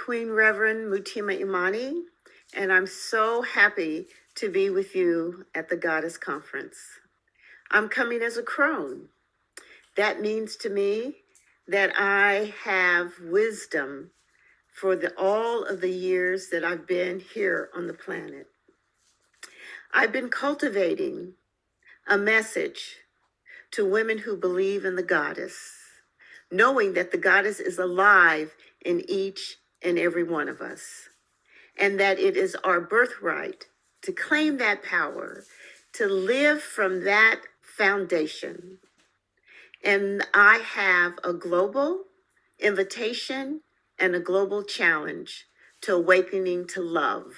Queen Reverend Mutima Imani, and I'm so happy to be with you at the Goddess Conference. I'm coming as a crone. That means to me that I have wisdom for all of the years that I've been here on the planet. I've been cultivating a message to women who believe in the goddess, knowing that the goddess is alive in each and every one of us, and that it is our birthright to claim that power, to live from that foundation. And I have a global invitation and a global challenge to awakening to love.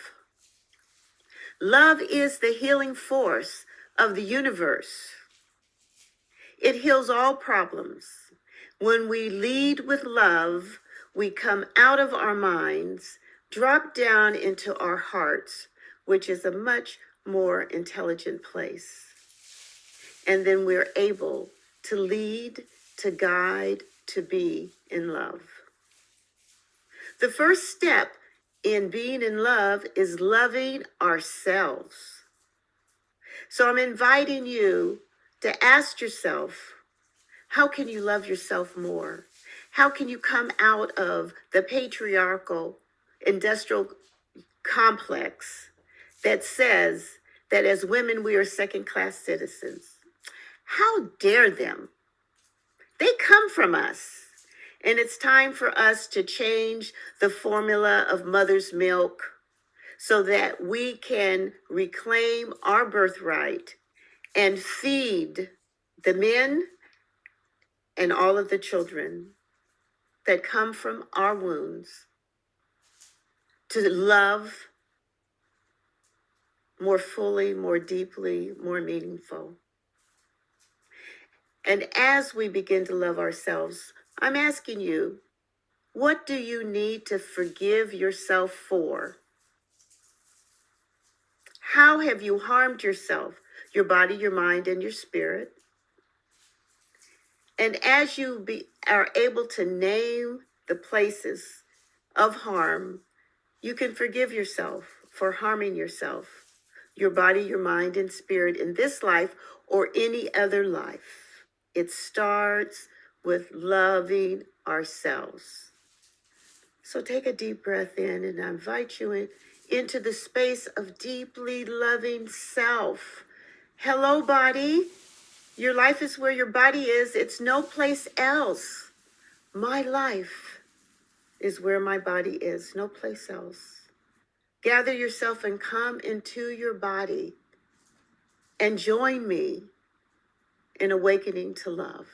Love is the healing force of the universe. It heals all problems. When we lead with love, we come out of our minds, drop down into our hearts, which is a much more intelligent place. And then we're able to lead, to guide, to be in love. The first step in being in love is loving ourselves. So I'm inviting you to ask yourself, how can you love yourself more? How can you come out of the patriarchal industrial complex that says that as women we are second-class citizens? How dare them? They come from us. And it's time for us to change the formula of mother's milk so that we can reclaim our birthright and feed the men and all of the children that come from our wounds to love more fully, more deeply, more meaningful. And as we begin to love ourselves, I'm asking you, what do you need to forgive yourself for? How have you harmed yourself, your body, your mind, and your spirit? And as you are able to name the places of harm, you can forgive yourself for harming yourself, your body, your mind, and spirit in this life or any other life. It starts with loving ourselves. So take a deep breath in, and I invite you into the space of deeply loving self. Hello, body. Your life is where your body is. It's no place else. My life is where my body is, no place else. Gather yourself and come into your body and join me in awakening to love.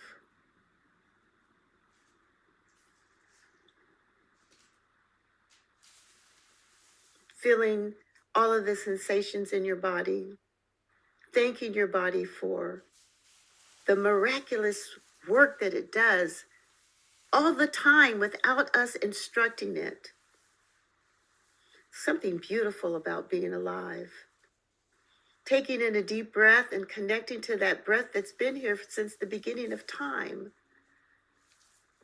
Feeling all of the sensations in your body, thanking your body for the miraculous work that it does all the time without us instructing it. Something beautiful about being alive. Taking in a deep breath and connecting to that breath that's been here since the beginning of time.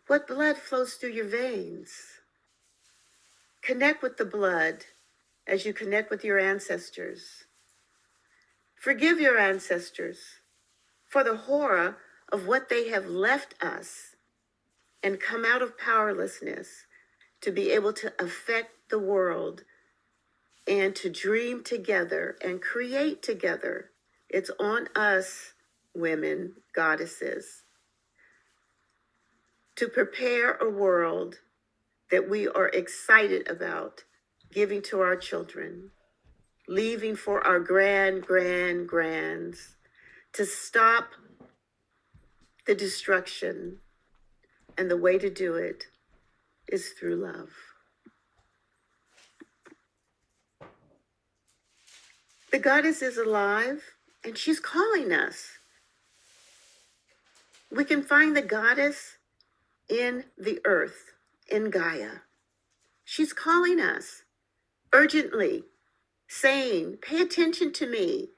What blood flows through your veins? Connect with the blood as you connect with your ancestors. Forgive your ancestors for the horror of what they have left us, and come out of powerlessness to be able to affect the world and to dream together and create together. It's on us, women, goddesses, to prepare a world that we are excited about giving to our children, leaving for our grands, to stop the destruction. And the way to do it is through love. The goddess is alive, and she's calling us. We can find the goddess in the earth, in Gaia. She's calling us urgently, saying, pay attention to me.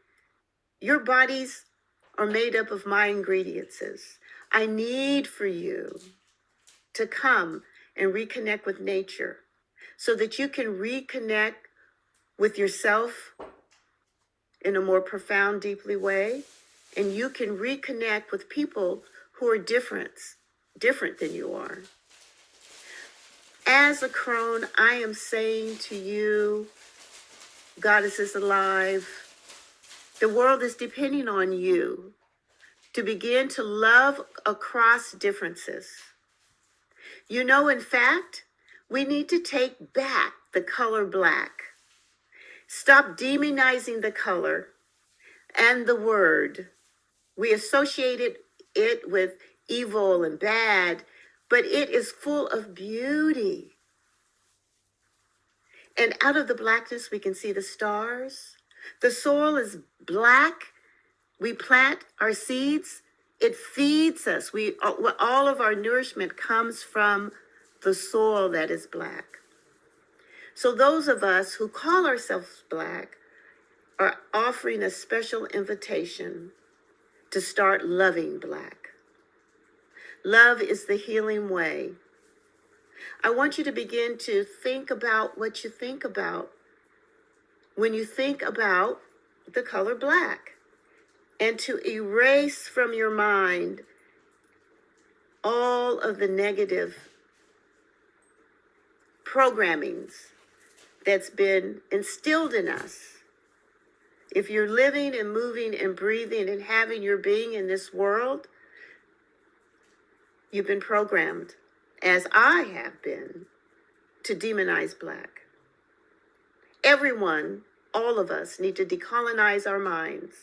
Your bodies are made up of my ingredients. I need for you to come and reconnect with nature, so that you can reconnect with yourself in a more profound, deeply way, and you can reconnect with people who are different than you are. As a crone, I am saying to you, Goddess is alive. The world is depending on you to begin to love across differences. You know, in fact, we need to take back the color black. Stop demonizing the color and the word. We associated it with evil and bad, but it is full of beauty. And out of the blackness, we can see the stars. The soil is black. We plant our seeds. It feeds us. All of our nourishment comes from the soil that is black. So those of us who call ourselves black are offering a special invitation to start loving black. Love is the healing way. I want you to begin to think about what you think about when you think about the color black, and to erase from your mind all of the negative programmings that's been instilled in us. If you're living and moving and breathing and having your being in this world, you've been programmed, as I have been, to demonize black. Everyone, all of us, need to decolonize our minds.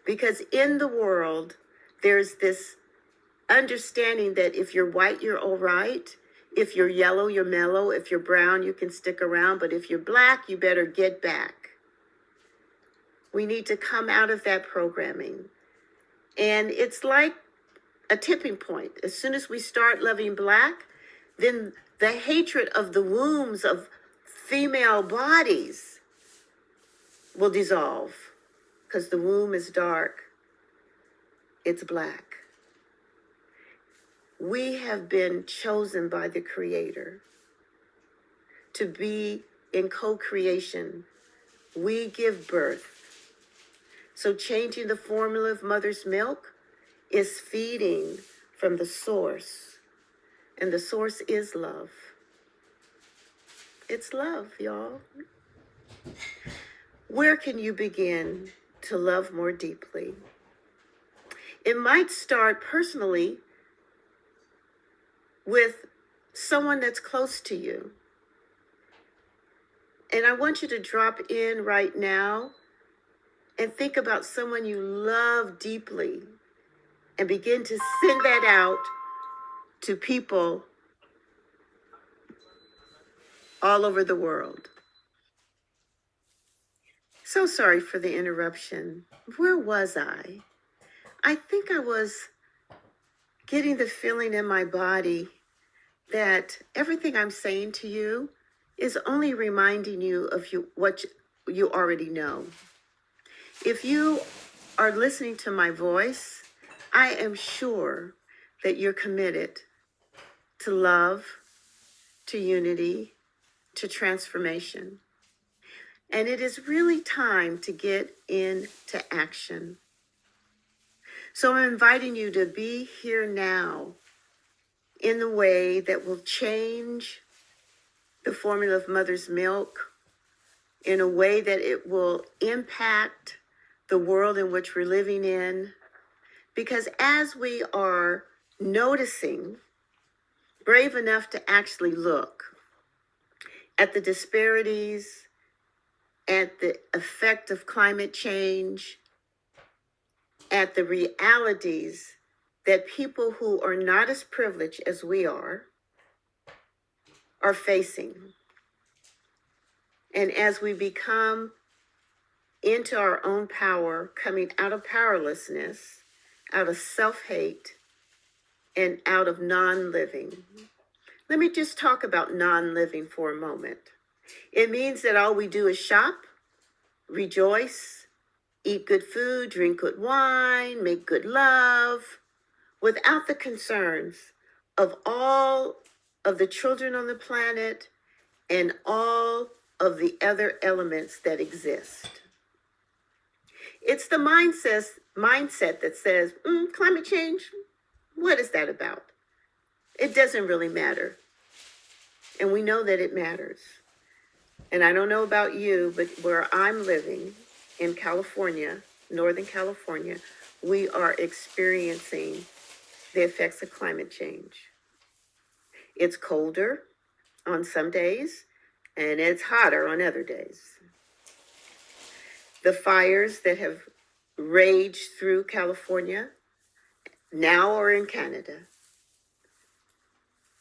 Because in the world, there's this understanding that if you're white, you're all right. If you're yellow, you're mellow. If you're brown, you can stick around. But if you're black, you better get back. We need to come out of that programming. And it's like a tipping point. As soon as we start loving black, then the hatred of the wombs of female bodies will dissolve, because the womb is dark. It's black. We have been chosen by the Creator to be in co-creation. We give birth. So changing the formula of mother's milk is feeding from the source. And the source is love. It's love, y'all. Where can you begin to love more deeply? It might start personally with someone that's close to you. And I want you to drop in right now and think about someone you love deeply and begin to send that out to people all over the world. So sorry for the interruption. Where was I? I think I was getting the feeling in my body that everything I'm saying to you is only reminding you of what you already know. If you are listening to my voice, I am sure that you're committed to love, to unity, to transformation. And it is really time to get into action. So I'm inviting you to be here now in the way that will change the formula of mother's milk, in a way that it will impact the world in which we're living in. Because as we are noticing, brave enough to actually look at the disparities, at the effect of climate change, at the realities that people who are not as privileged as we are facing. And as we become into our own power, coming out of powerlessness, out of self-hate, and out of non-living. Let me just talk about non-living for a moment. It means that all we do is shop, rejoice, eat good food, drink good wine, make good love, without the concerns of all of the children on the planet and all of the other elements that exist. It's the mindset that says, climate change, what is that about? It doesn't really matter. And we know that it matters. And I don't know about you, but where I'm living in California, Northern California, we are experiencing the effects of climate change. It's colder on some days, and it's hotter on other days. The fires that have raged through California now are in Canada.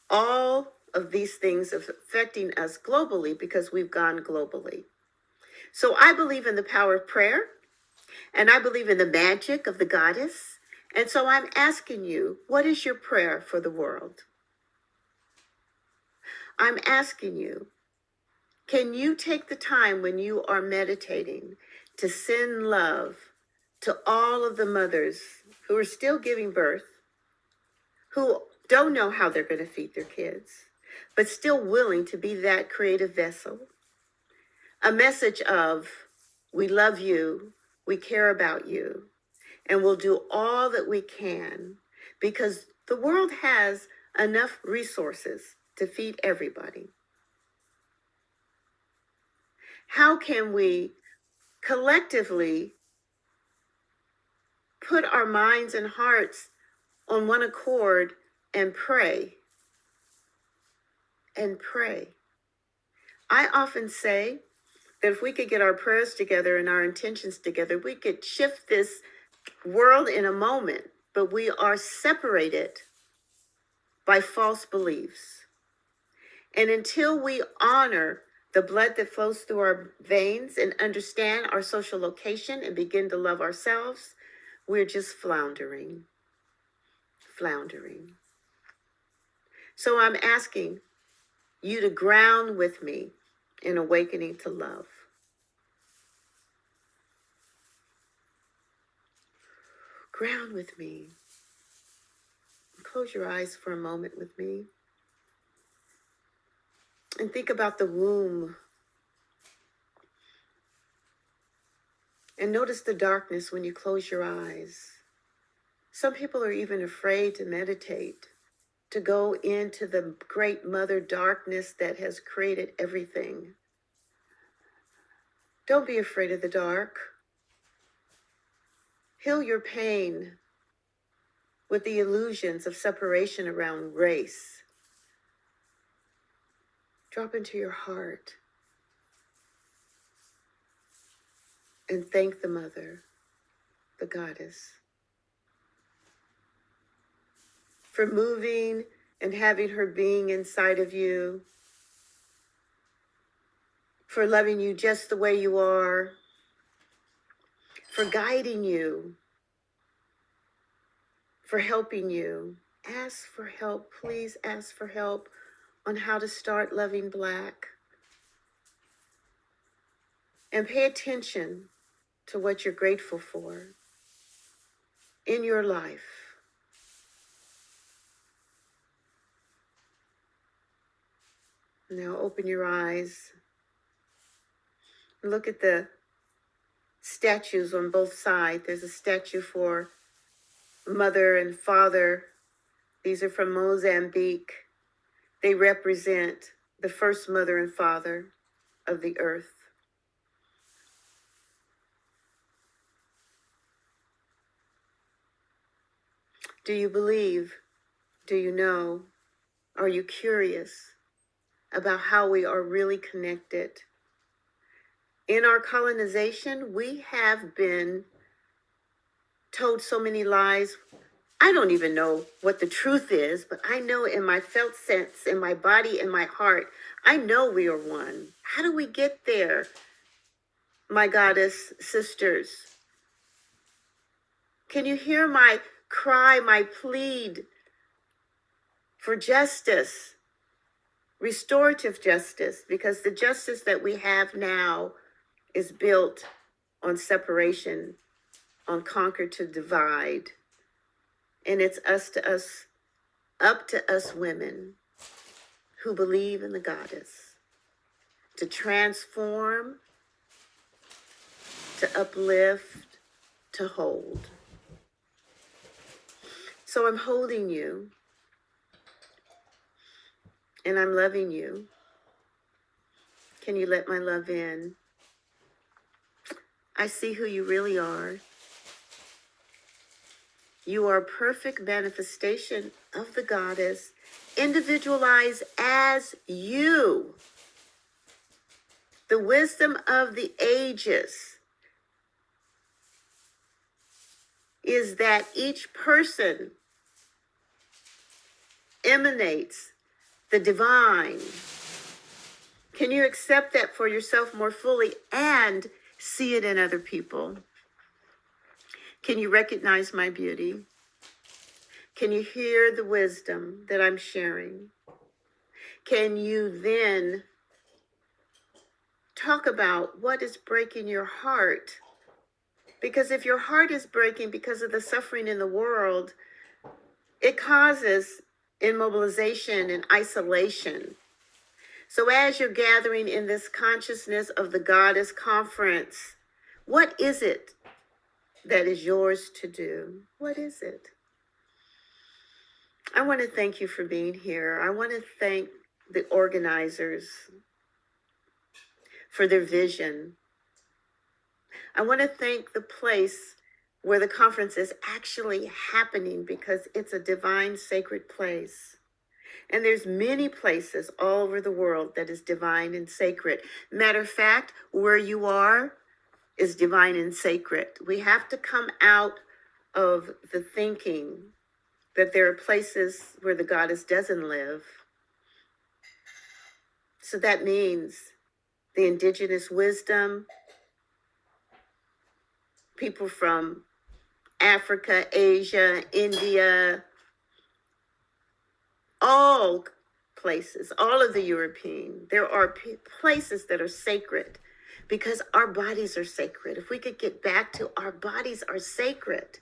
All of these things are affecting us globally because we've gone globally. So I believe in the power of prayer, and I believe in the magic of the goddess. And so I'm asking you, what is your prayer for the world? I'm asking you, can you take the time when you are meditating to send love to all of the mothers who are still giving birth, who don't know how they're going to feed their kids, but still willing to be that creative vessel? A message of, we love you, we care about you, and we'll do all that we can because the world has enough resources to feed everybody. How can we collectively put our minds and hearts on one accord and pray? And pray. I often say that if we could get our prayers together and our intentions together, we could shift this world in a moment, but we are separated by false beliefs. And until we honor the blood that flows through our veins and understand our social location and begin to love ourselves, we're just floundering. So I'm asking you to ground with me in awakening to love. Ground with me. Close your eyes for a moment with me. And think about the womb. And notice the darkness when you close your eyes. Some people are even afraid to meditate, to go into the great mother darkness that has created everything. Don't be afraid of the dark. Heal your pain with the illusions of separation around race. Drop into your heart and thank the mother, the goddess, for moving and having her being inside of you, for loving you just the way you are, for guiding you, for helping you. Ask for help. Please ask for help on how to start loving Black. And pay attention to what you're grateful for in your life. Now open your eyes. Look at the statues on both sides. There's a statue for mother and father. These are from Mozambique. They represent the first mother and father of the earth. Do you believe? Do you know? Are you curious about how we are really connected? In our colonization, we have been told so many lies. I don't even know what the truth is, but I know in my felt sense, in my body, in my heart, I know we are one. How do we get there, my goddess sisters? Can you hear my cry, my plead for justice, restorative justice? Because the justice that we have now is built on separation, on conquer to divide. And it's up to us women who believe in the goddess to transform, to uplift, to hold. So I'm holding you, and I'm loving you. Can you let my love in? I see who you really are. You are a perfect manifestation of the goddess, individualized as you. The wisdom of the ages is that each person emanates the divine. Can you accept that for yourself more fully and see it in other people? Can you recognize my beauty? Can you hear the wisdom that I'm sharing? Can you then talk about what is breaking your heart? Because if your heart is breaking because of the suffering in the world, it causes immobilization and isolation. So as you're gathering in this consciousness of the Goddess Conference, what is it that is yours to do? What is it? I want to thank you for being here. I want to thank the organizers for their vision. I want to thank the place where the conference is actually happening, because it's a divine, sacred place. And there's many places all over the world that is divine and sacred. Matter of fact, where you are is divine and sacred. We have to come out of the thinking that there are places where the goddess doesn't live. So that means the indigenous wisdom, people from Africa, Asia, India, all places, all of the European, there are places that are sacred because our bodies are sacred. If we could get back to our bodies are sacred.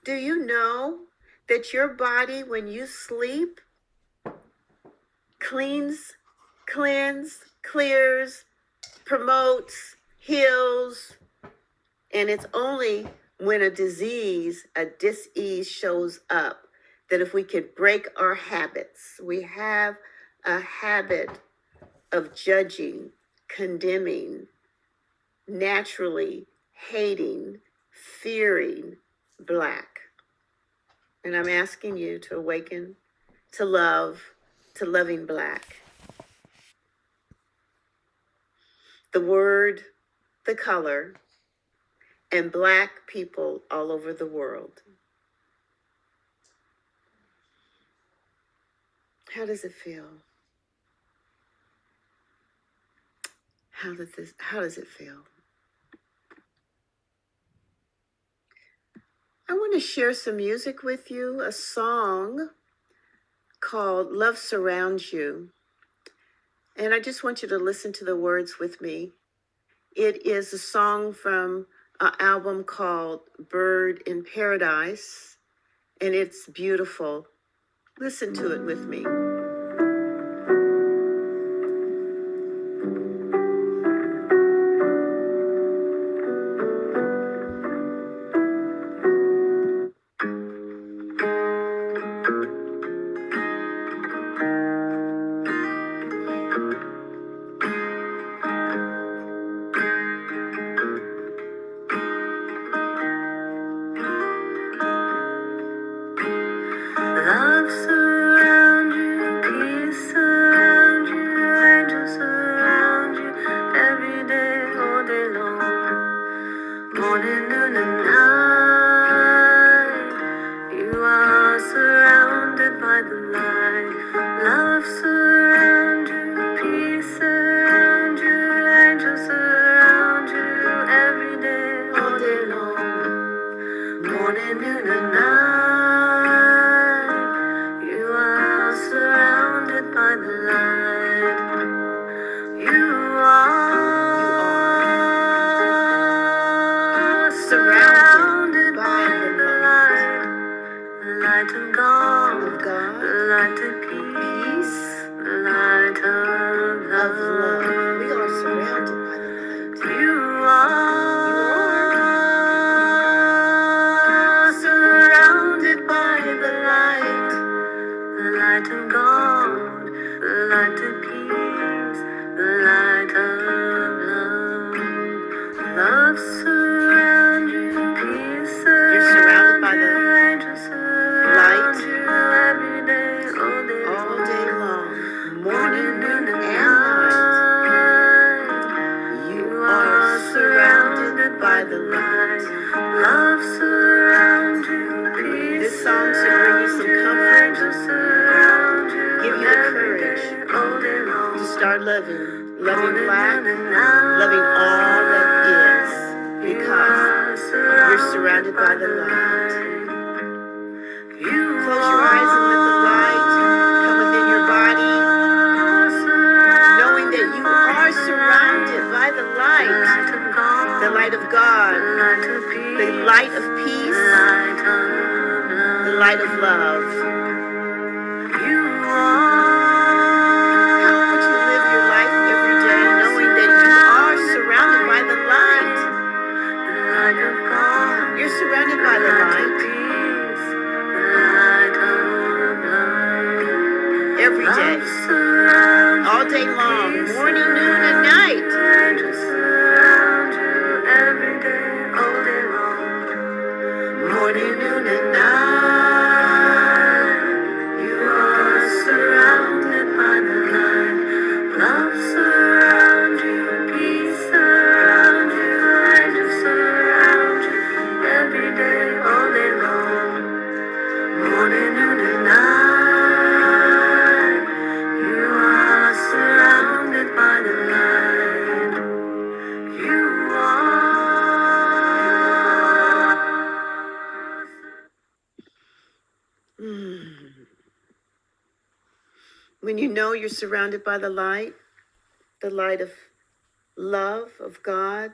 Do you know that your body, when you sleep, cleans, clears, promotes, heals, and it's only when a disease, a dis-ease shows up that if we could break our habits. We have a habit of judging, condemning, naturally hating, fearing Black. And I'm asking you to awaken to love, to loving Black. The word, the color, and Black people all over the world. How does it feel? How does it feel? I want to share some music with you, a song called Love Surrounds You. And I just want you to listen to the words with me. It is a song from an album called Bird in Paradise, and it's beautiful. Listen to it with me. Love surround you. the light. Love surround you. This song should bring you some comfort, give you the courage to start loving black, loving all that is, because you're surrounded by the light. Close your eyes and let the light come within your body, knowing that you are surrounded by the light of God, the light of peace, the light of love. How would you live your life every day knowing that you are surrounded by the light? You're surrounded by the light. Every day, all day long, morning, noon, and night. Morning, noon, and night. You are surrounded by the light. Love surround you, peace surround you, angels surround you. Every day, all day long. Morning, noon, and night. You are surrounded by the light. You are. When you know you're surrounded by the light of love of God,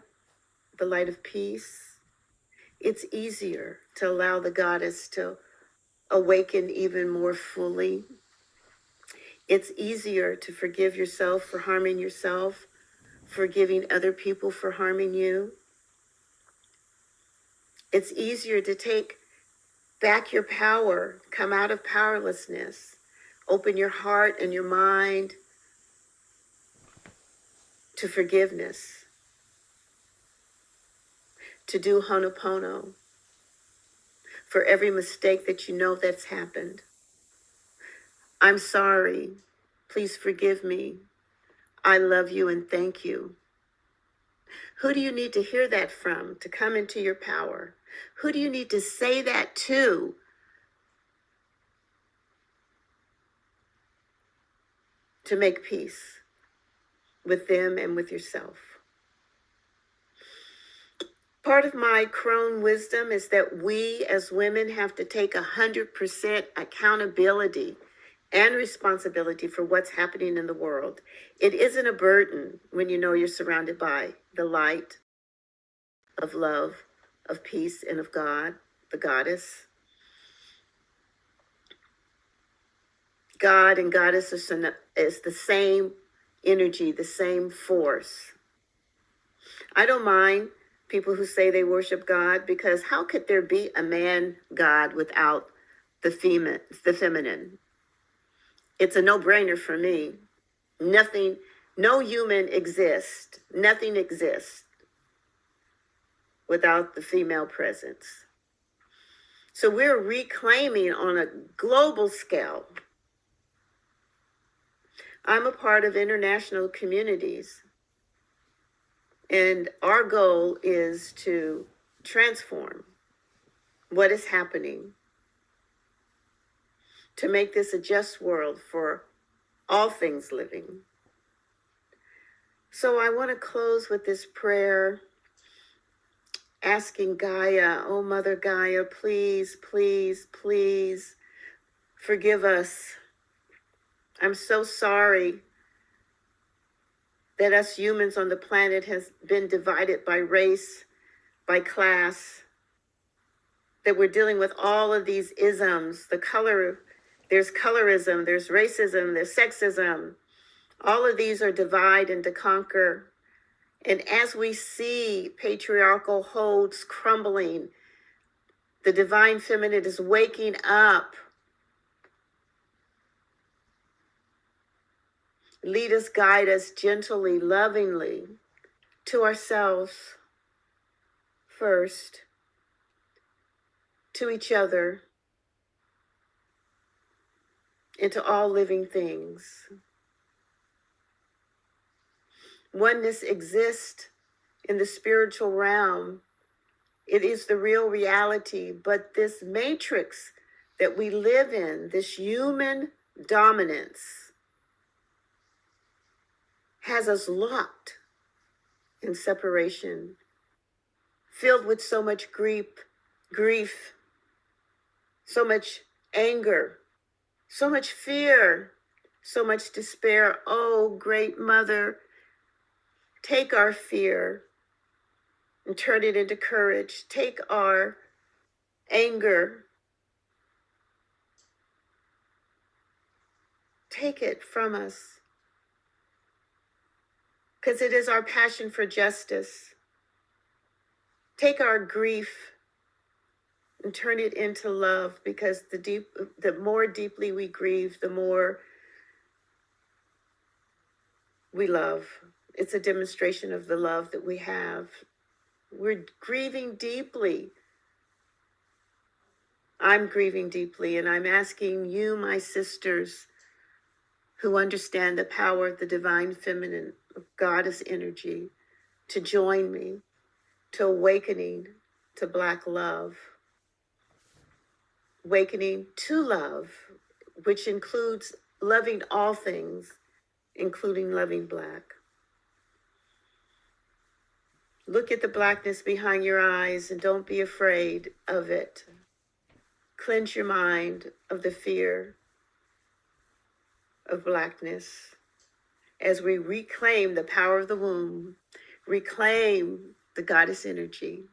the light of peace, it's easier to allow the goddess to awaken even more fully. It's easier to forgive yourself for harming yourself, forgiving other people for harming you. It's easier to take back your power, come out of powerlessness, open your heart and your mind to forgiveness, to do Ho'oponopono for every mistake that you know that's happened. I'm sorry. Please forgive me. I love you and thank you. Who do you need to hear that from to come into your power? Who do you need to say that to make peace with them and with yourself? Part of my crone wisdom is that we as women have to take 100% accountability and responsibility for what's happening in the world. It isn't a burden when you know you're surrounded by the light of love, of peace, and of God, the goddess. God and goddess is the same energy, the same force. I don't mind people who say they worship God, because how could there be a man God without the feminine? It's a no-brainer for me. No human exists, nothing exists without the female presence. So we're reclaiming on a global scale. I'm a part of international communities, and our goal is to transform what is happening, to make this a just world for all things living. So I want to close with this prayer, asking Gaia, oh Mother Gaia, please, please, please forgive us. I'm so sorry that us humans on the planet has been divided by race, by class, that we're dealing with all of these isms, there's colorism, there's racism, there's sexism. All of these are divide and to conquer. And as we see patriarchal holds crumbling, the divine feminine is waking up. Lead us, guide us gently, lovingly to ourselves first, to each other, and to all living things. Oneness exists in the spiritual realm It is the real reality, but this matrix that we live in, this human dominance, has us locked in separation, filled with so much grief, so much anger, so much fear, so much despair. Oh, great Mother, take our fear and turn it into courage. Take our anger, take it from us, because it is our passion for justice. Take our grief and turn it into love, because the more deeply we grieve, the more we love. It's a demonstration of the love that we have. We're grieving deeply. I'm grieving deeply, and I'm asking you, my sisters, who understand the power of the divine feminine, of goddess energy, to join me, to awakening to Black love, awakening to love, which includes loving all things, including loving Black. Look at the Blackness behind your eyes and don't be afraid of it. Cleanse your mind of the fear of Blackness as we reclaim the power of the womb, reclaim the goddess energy.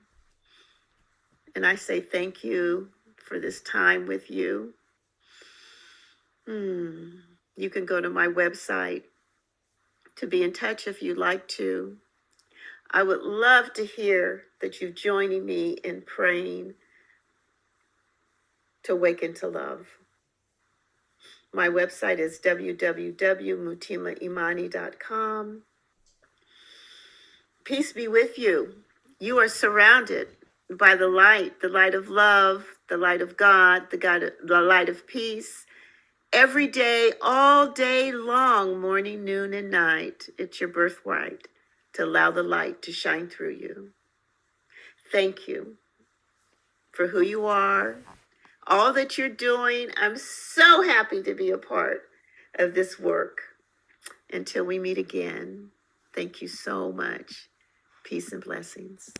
And I say thank you for this time with you. You can go to my website to be in touch if you'd like to. I would love to hear that you're joining me in praying to awaken to love. My website is www.mutimaimani.com. Peace be with you. You are surrounded by the light of love, the light of God, the light of peace. Every day, all day long, morning, noon, and night, it's your birthright to allow the light to shine through you. Thank you for who you are, all that you're doing. I'm so happy to be a part of this work. Until we meet again, thank you so much. Peace and blessings.